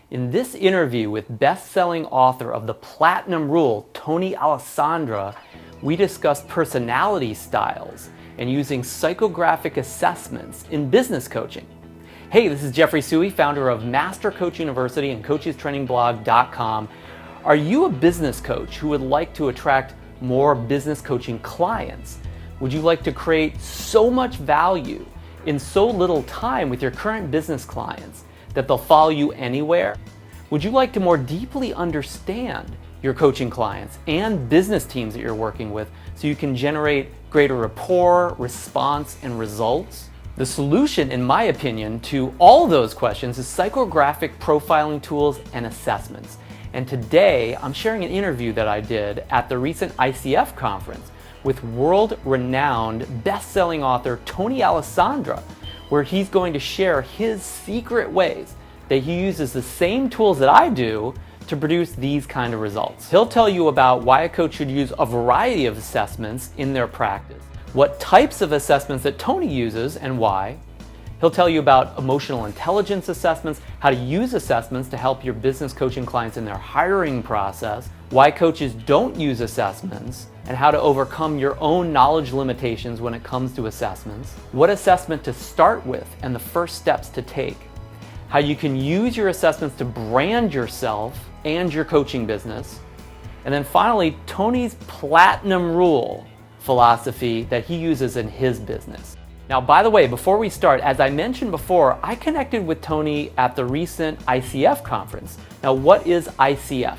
In this interview with best-selling author of The Platinum Rule, Tony Alessandra, we discussed personality styles and using psychographic assessments in business coaching. Hey, this is Jeffrey Suey, founder of Master Coach University and coachestrainingblog.com. Are you a business coach who would like to attract more business coaching clients? Would you like to create so much value in so little time with your current business clients that they'll follow you anywhere? Would you like to more deeply understand your coaching clients and business teams that you're working with so you can generate greater rapport, response, and results? The solution, in my opinion, to all those questions is psychographic profiling tools and assessments. And today, I'm sharing an interview that I did at the recent ICF Conference with world-renowned best-selling author Tony Alessandra, where he's going to share his secret ways that he uses the same tools that I do to produce these kind of results. He'll tell you about why a coach should use a variety of assessments in their practice, what types of assessments that Tony uses and why. He'll tell you about emotional intelligence assessments, how to use assessments to help your business coaching clients in their hiring process, why coaches don't use assessments, and how to overcome your own knowledge limitations when it comes to assessments, what assessment to start with and the first steps to take, how you can use your assessments to brand yourself and your coaching business, and then finally, Tony's Platinum Rule philosophy that he uses in his business. Now, by the way, before we start, as I mentioned before, I connected with Tony at the recent ICF conference. Now, what is ICF?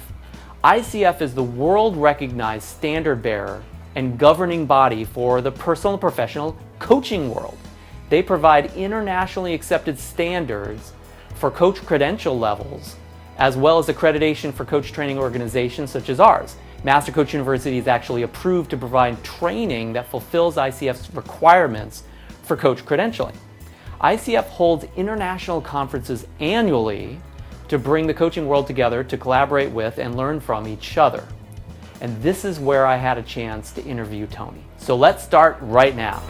ICF is the world-recognized standard bearer and governing body for the personal and professional coaching world. They provide internationally accepted standards for coach credential levels, as well as accreditation for coach training organizations such as ours. Master Coach University is actually approved to provide training that fulfills ICF's requirements for coach credentialing. ICF holds international conferences annually to bring the coaching world together to collaborate with and learn from each other. And this is where I had a chance to interview Tony. So let's start right now.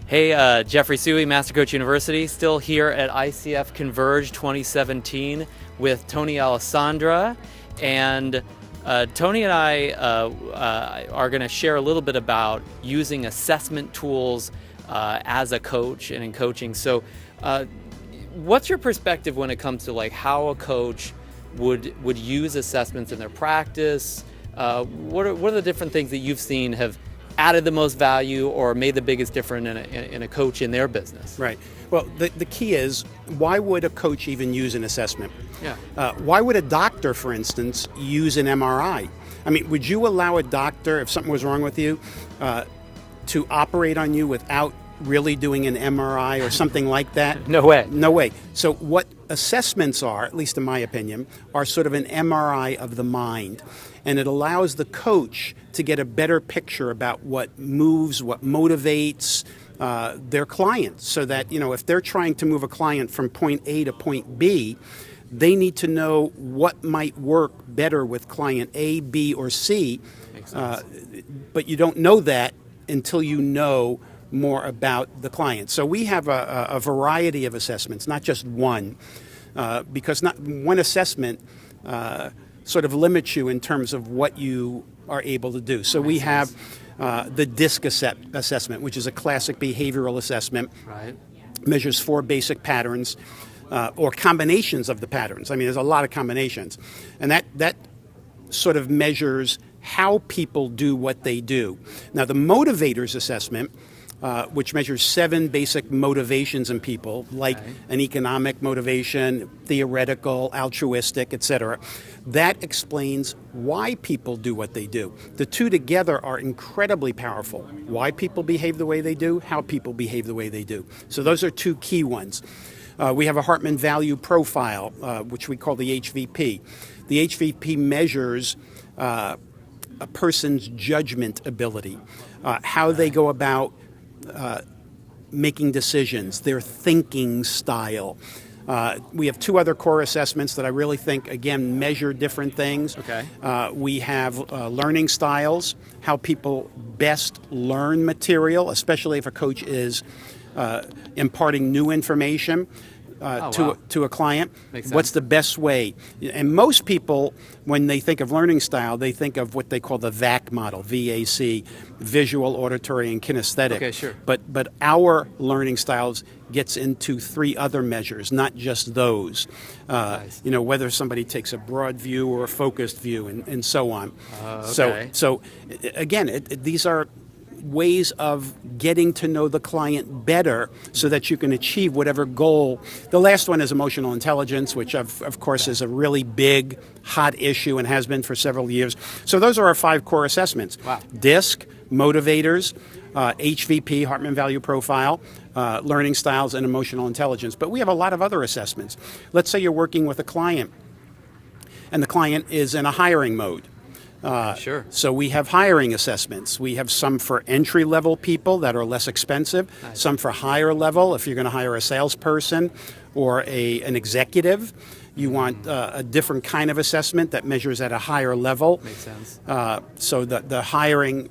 Hey, Jeffrey Suey, Master Coach University, still here at ICF Converge 2017 with Tony Alessandra. And Tony and I are going to share a little bit about using assessment tools as a coach and in coaching. So what's your perspective when it comes to like how a coach would use assessments in their practice? What are the different things that you've seen have added the most value or made the biggest difference in a coach in their business? Right. Well, the key is, why would a coach even use an assessment? Yeah. Why would a doctor, for instance, use an MRI? I mean, would you allow a doctor, if something was wrong with you, to operate on you without really doing an MRI or something like that? No way. No way. So what assessments are, at least in my opinion, are sort of an MRI of the mind. And it allows the coach to get a better picture about what moves, what motivates their clients. So that, you know, if they're trying to move a client from point A to point B, they need to know what might work better with client A, B, or C. Makes sense. But you don't know that until you know more about the client. So we have a variety of assessments, not just one, because not one assessment sort of limits you in terms of what you are able to do. So we have the DISC assessment, which is a classic behavioral assessment. Right. Measures 4 basic patterns or combinations of the patterns. I mean, there's a lot of combinations. And that sort of measures how people do what they do. Now, the motivators assessment, which measures 7 basic motivations in people, like an economic motivation, theoretical, altruistic, etc. That explains why people do what they do. The two together are incredibly powerful. Why people behave the way they do, how people behave the way they do. So those are two key ones. We have a Hartman Value Profile, which we call the HVP. The HVP measures a person's judgment ability, how they go about making decisions, their thinking style. We have 2 other core assessments that I really think, again, measure different things. Okay. We have learning styles, how people best learn material, especially if a coach is imparting new information. to a client. Makes What's sense. the best way? And most people, when they think of learning style, they think of what they call the VAC model, VAC, visual, auditory, and kinesthetic. Okay, sure. But our learning styles gets into 3 other measures, not just those. Nice. Whether somebody takes a broad view or a focused view, and so on. Okay. So again, these are ways of getting to know the client better so that you can achieve whatever goal. The last one is emotional intelligence, which of course is a really big, hot issue and has been for several years. So those are our 5 core assessments. Wow. DISC, motivators, HVP, Hartman Value Profile, learning styles, and emotional intelligence. But we have a lot of other assessments. Let's say you're working with a client and the client is in a hiring mode. Sure. So we have hiring assessments. We have some for entry-level people that are less expensive, Nice. some for higher level. If you're going to hire a salesperson or an executive, you want a different kind of assessment that measures at a higher level. Makes sense. So the hiring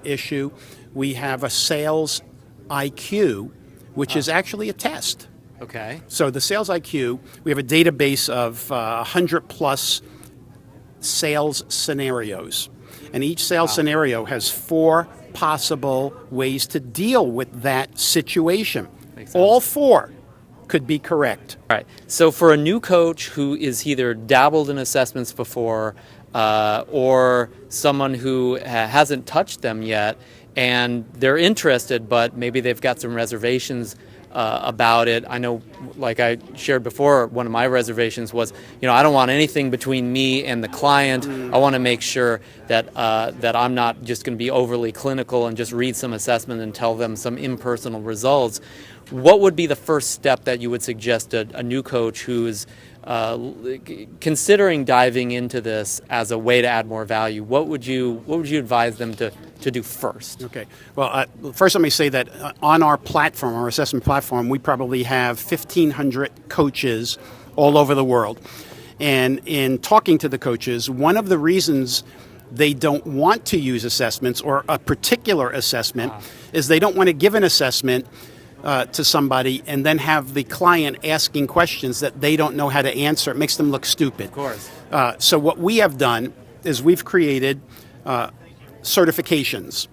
issue, we have a sales IQ, which is actually a test. Okay. So the sales IQ, we have a database of 100 plus sales scenarios. And each sales scenario has 4 possible ways to deal with that situation. Makes sense. All 4 could be correct. All right. So for a new coach who is either dabbled in assessments before or someone who hasn't touched them yet and they're interested, but maybe they've got some reservations about it. I know, like I shared before, one of my reservations was, I don't want anything between me and the client. I want to make sure that that I'm not just going to be overly clinical and just read some assessment and tell them some impersonal results. What would be the first step that you would suggest a new coach who is considering diving into this as a way to add more value? What would you advise them to do first? Okay. Well, first let me say that on our platform, our assessment platform, we probably have 1,500 coaches all over the world. And in talking to the coaches, one of the reasons they don't want to use assessments or a particular assessment is they don't want to give an assessment to somebody and then have the client asking questions that they don't know how to answer. It makes them look stupid. Of course. So what we have done is we've created certifications.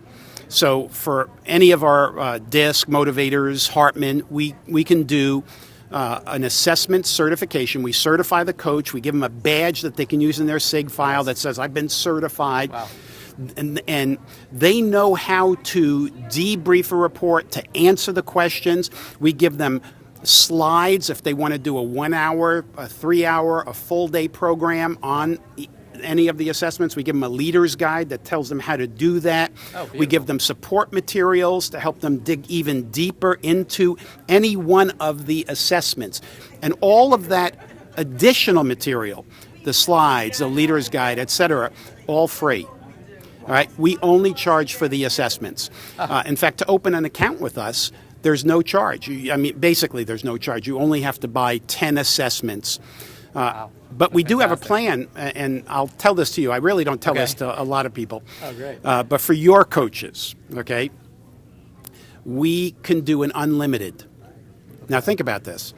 So for any of our DISC, motivators, Hartman, we can do an assessment certification. We certify the coach. We give them a badge that they can use in their SIG file that says, I've been certified. Wow. And they know how to debrief a report, to answer the questions. We give them slides if they want to do a 1 hour, a 3 hour, a full day program on any of the assessments. We give them a leader's guide that tells them how to do that. We give them support materials to help them dig even deeper into any one of the assessments. And all of that additional material, the slides, the leader's guide, etc., all free. All right, we only charge for the assessments. In fact, to open an account with us, there's no charge. Basically, there's no charge. You only have to buy 10 assessments. Wow. But we do have a Fantastic. plan, and I'll tell this to you. I really don't tell this to a lot of people. Oh, great. But for your coaches, okay, we can do an unlimited. Now, think about this.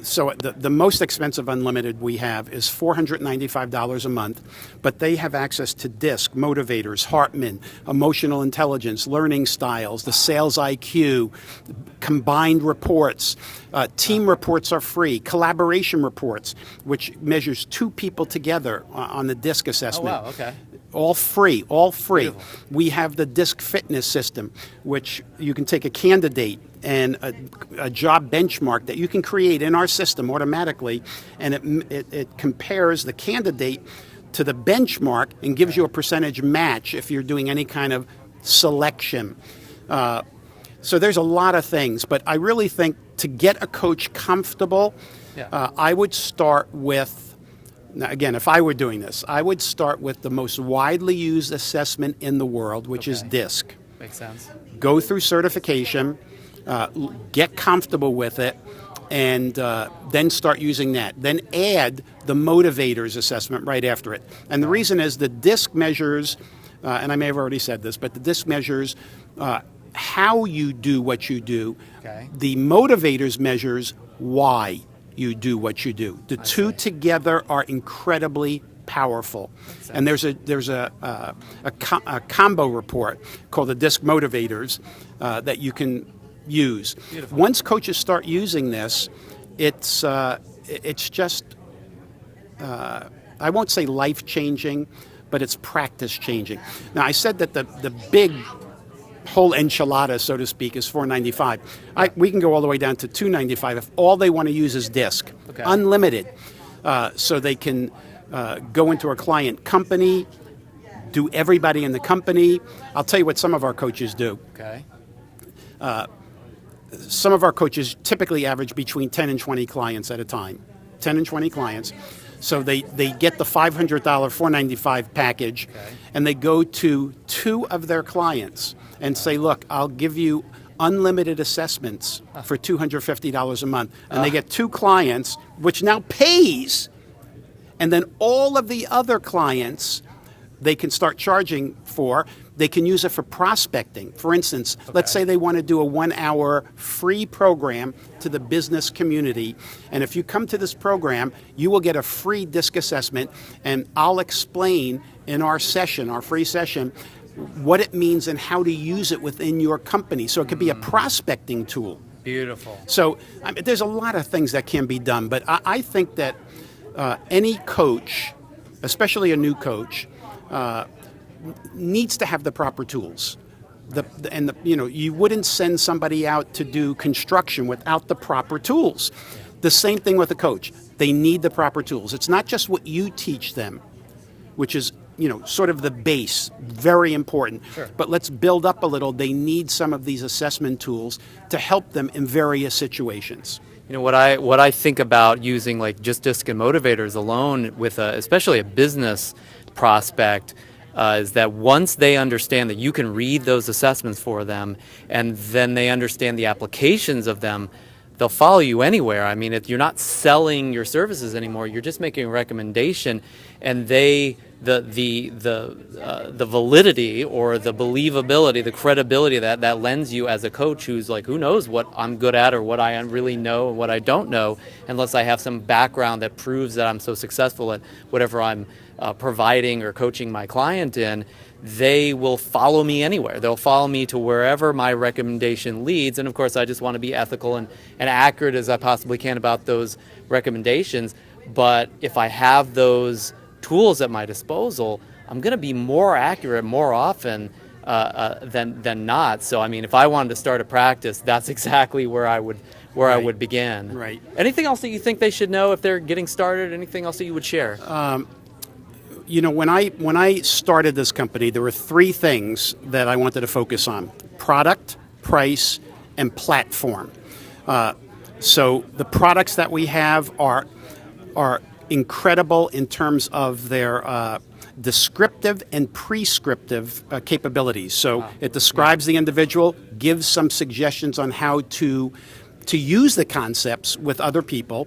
So the most expensive unlimited we have is $495 a month, but they have access to DISC, motivators, Hartman, emotional intelligence, learning styles, the sales IQ, combined reports. Team reports are free. Collaboration reports, which measures 2 people together on the DISC assessment. Oh, wow, okay. All free, all free. Beautiful. We have the DISC fitness system, which you can take a candidate and a job benchmark that you can create in our system automatically, and it compares the candidate to the benchmark and gives you a percentage match if you're doing any kind of selection. So there's a lot of things, but I really think to get a coach comfortable, I would start with, now again, if I were doing this, I would start with the most widely used assessment in the world, which is DISC. Makes sense. Go through certification, get comfortable with it, and then start using that. Then add the motivators assessment right after it. And the reason is the DISC measures, and I may have already said this, but the DISC measures how you do what you do. Okay. The motivators measures why you do what you do. The two together are incredibly powerful. And there's a combo report called the DISC motivators that you can use. Beautiful. Once coaches start using this, it's just I won't say life changing, but it's practice changing. Now, I said that the big whole enchilada, so to speak, is $4.95. We can go all the way down to $2.95 if all they want to use is DISC, unlimited, so they can go into a client company, do everybody in the company. I'll tell you what some of our coaches do. Okay. Some of our coaches typically average between 10 and 20 clients at a time, 10 and 20 clients. So they get the $500 $4.95 package, and they go to two of their clients and say, look, I'll give you unlimited assessments for $250 a month. And they get two clients, which now pays. And then all of the other clients they can start charging for. They can use it for prospecting. For instance, let's say they want to do a 1-hour free program to the business community. And if you come to this program, you will get a free DISC assessment. And I'll explain in our session, our free session, what it means and how to use it within your company. So it could be a prospecting tool. Beautiful. So there's a lot of things that can be done. But I think that any coach, especially a new coach, needs to have the proper tools. You wouldn't send somebody out to do construction without the proper tools. The same thing with a coach. They need the proper tools. It's not just what you teach them, which is sort of the base, very important. Sure. But let's build up a little. They need some of these assessment tools to help them in various situations. What I think about using like just DISC and motivators alone with especially a business prospect is that once they understand that you can read those assessments for them and then they understand the applications of them, they'll follow you anywhere. I mean, if you're not selling your services anymore, you're just making a recommendation, and the validity or the believability, the credibility that lends you as a coach who's like, who knows what I'm good at or what I really know and what I don't know, unless I have some background that proves that I'm so successful at whatever I'm providing or coaching my client in. They will follow me anywhere. They'll follow me to wherever my recommendation leads. And of course, I just want to be ethical and accurate as I possibly can about those recommendations. But if I have those tools at my disposal, I'm going to be more accurate more often than not. So, I mean, if I wanted to start a practice, that's exactly where I would begin. Right. Anything else that you think they should know if they're getting started? Anything else that you would share? When I started this company, there were three things that I wanted to focus on: product, price, and platform. So the products that we have are incredible in terms of their descriptive and prescriptive capabilities. So it describes the individual, gives some suggestions on how to use the concepts with other people.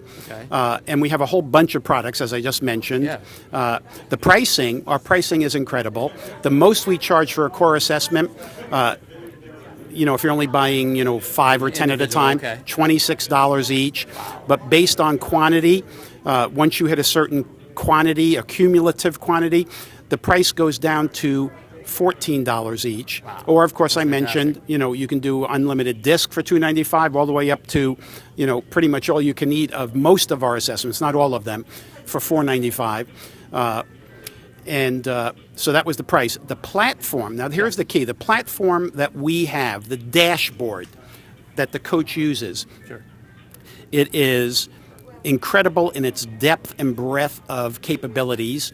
And we have a whole bunch of products, as I just mentioned. The pricing, our pricing is incredible. The most we charge for a core assessment, if you're only buying, 5 or 10 at a time, $26 each. But based on quantity, once you hit a certain quantity, a cumulative quantity, the price goes down to $14 each. Or, of course, I mentioned, you can do unlimited DISC for $2.95 all the way up to, pretty much all you can eat of most of our assessments, not all of them, for $4.95. So that was the price. The platform, now here's the key. The platform that we have, the dashboard that the coach uses, it is incredible in its depth and breadth of capabilities.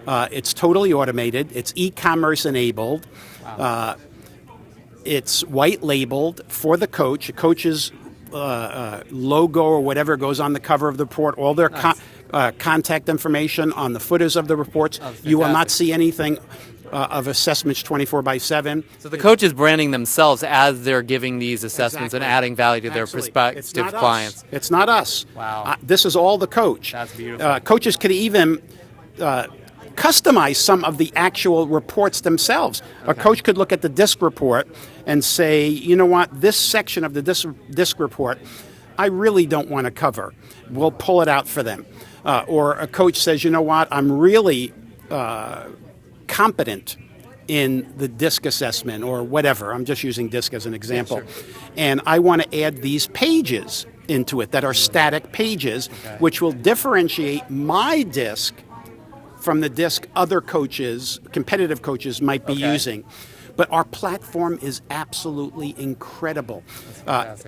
It's totally automated. It's e-commerce enabled. It's white labeled for the coach. A coach's logo or whatever goes on the cover of the report. All their contact information on the footers of the reports. You will not see anything of assessments 24/7. So the coach is branding themselves as they're giving these assessments and adding value to their prospective clients. It's not us. Wow. This is all the coach. That's beautiful. Coaches could even customize some of the actual reports themselves. A coach could look at the DISC report and say, you know what, this section of the DISC report, I really don't want to cover. We'll pull it out for them. Or a coach says, you know what, I'm really competent in the DISC assessment or whatever. I'm just using DISC as an example. Yeah, sure. And I want to add these pages into it that are static pages, which will differentiate my DISC from the DISC other coaches, competitive coaches, might be using. But our platform is absolutely incredible.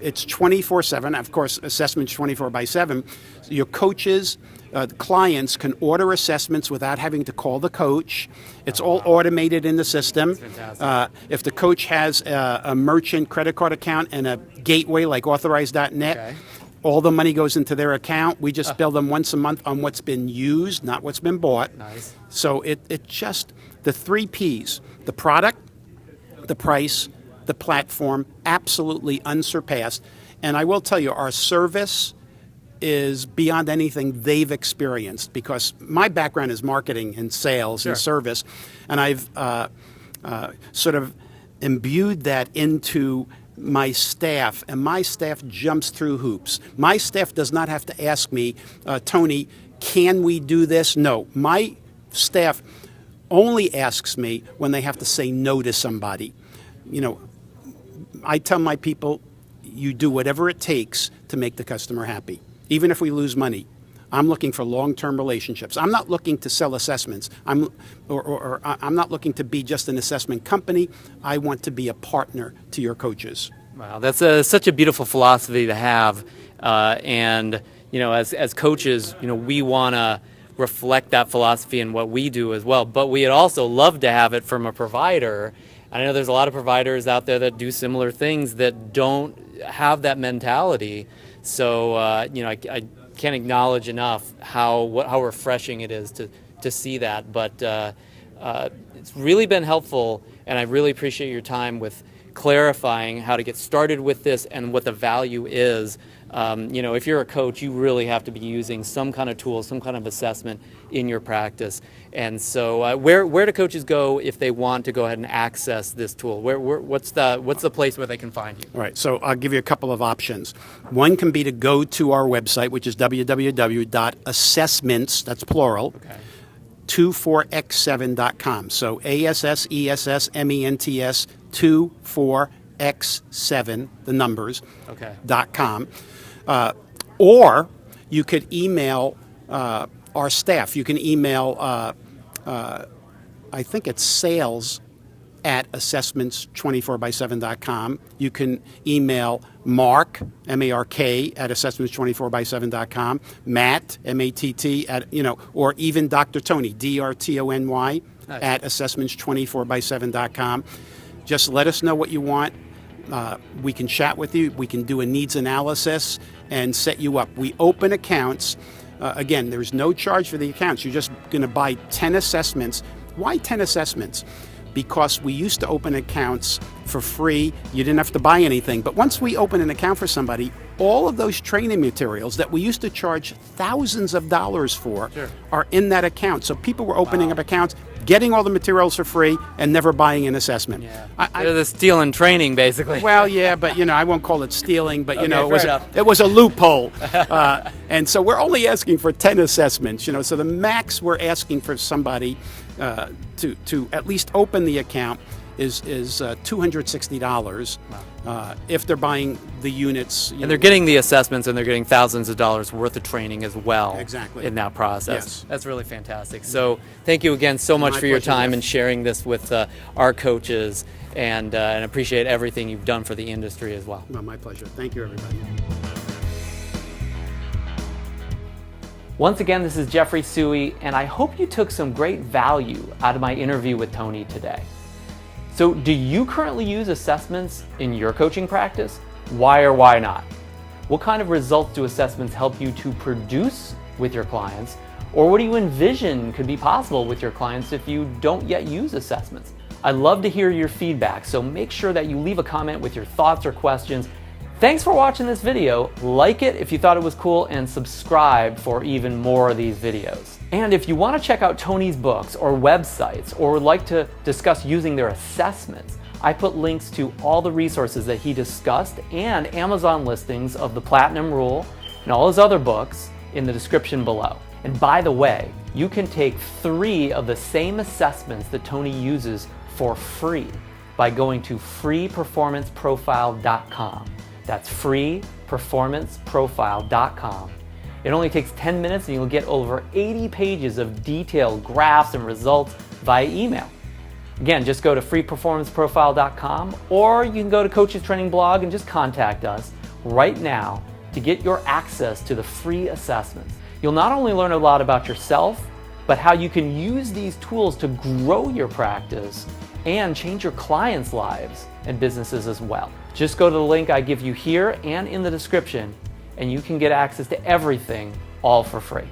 It's 24/7. Of course, assessments 24/7. Your coaches, clients can order assessments without having to call the coach. It's all automated in the system. If the coach has a merchant credit card account and a gateway like authorize.net, all the money goes into their account. We just bill them once a month on what's been used, not what's been bought. Nice. So it just, the 3 Ps, the product, the price, the platform, absolutely unsurpassed. And I will tell you, our service is beyond anything they've experienced, because my background is marketing and sales and service, and I've sort of imbued that into my staff, and my staff jumps through hoops. My staff does not have to ask me, Tony, can we do this? No, my staff only asks me when they have to say no to somebody. You know, I tell my people, you do whatever it takes to make the customer happy. Even if we lose money, I'm looking for long-term relationships. I'm not looking to sell assessments. I'm not looking to be just an assessment company. I want to be a partner to your coaches. Wow, that's such a beautiful philosophy to have. And you know, as coaches, you know, we want to reflect that philosophy in what we do as well. But we'd also love to have it from a provider. I know there's a lot of providers out there that do similar things that don't have that mentality. So you know, I can't acknowledge enough how refreshing it is to see that. But it's really been helpful, and I really appreciate your time with clarifying how to get started with this and what the value is. You know, if you're a coach, you really have to be using some kind of tool, some kind of assessment in your practice. And so where do coaches go if they want to go ahead and access this tool? What's the place where they can find you? All right, so I'll give you a couple of options. One can be to go to our website, which is www.assessments, that's plural, 24x7.com. So ASSESSMENTS 24x7, the numbers, .com. Or you could email our staff. You can email, I think it's sales@assessments24x7.com. You can email Mark, M-A-R-K, at assessments24x7.com, Matt, M-A-T-T, at, you know, or even Dr. Tony, D-R-T-O-N-Y, at assessments24x7.com. Just let us know what you want. We can chat with you. We can do a needs analysis and set you up. We open accounts. Again, there's no charge for the accounts. You're just going to buy 10 assessments. Why 10 assessments? Because we used to open accounts for free. You didn't have to buy anything. But once we open an account for somebody, all of those training materials that we used to charge thousands of dollars for are in that account. So people were opening up accounts, getting all the materials for free, and never buying an assessment. They're the stealing training, basically. Well, yeah, but you know, I won't call it stealing, but you know, it was a loophole. And so we're only asking for 10 assessments. You know, so the max we're asking for somebody to at least open the account is $260 if they're buying the units. And they're getting the assessments, and they're getting thousands of dollars worth of training as well. Exactly. In that process. Yes. That's really fantastic. So thank you again so much for your time and sharing this with our coaches, and appreciate everything you've done for the industry as well. Well, my pleasure. Thank you, everybody. Once again, this is Jeffrey Suey, and I hope you took some great value out of my interview with Tony today. So do you currently use assessments in your coaching practice? Why or why not? What kind of results do assessments help you to produce with your clients? Or what do you envision could be possible with your clients if you don't yet use assessments? I'd love to hear your feedback, so make sure that you leave a comment with your thoughts or questions. Thanks for watching this video. Like it if you thought it was cool, and subscribe for even more of these videos. And if you want to check out Tony's books or websites, or would like to discuss using their assessments, I put links to all the resources that he discussed and Amazon listings of the Platinum Rule and all his other books in the description below. And by the way, you can take 3 of the same assessments that Tony uses for free by going to freeperformanceprofile.com. That's freeperformanceprofile.com. It only takes 10 minutes and you'll get over 80 pages of detailed graphs and results via email. Again, just go to freeperformanceprofile.com, or you can go to Coach's Training Blog and just contact us right now to get your access to the free assessments. You'll not only learn a lot about yourself, but how you can use these tools to grow your practice and change your clients' lives and businesses as well. Just go to the link I give you here and in the description, and you can get access to everything all for free.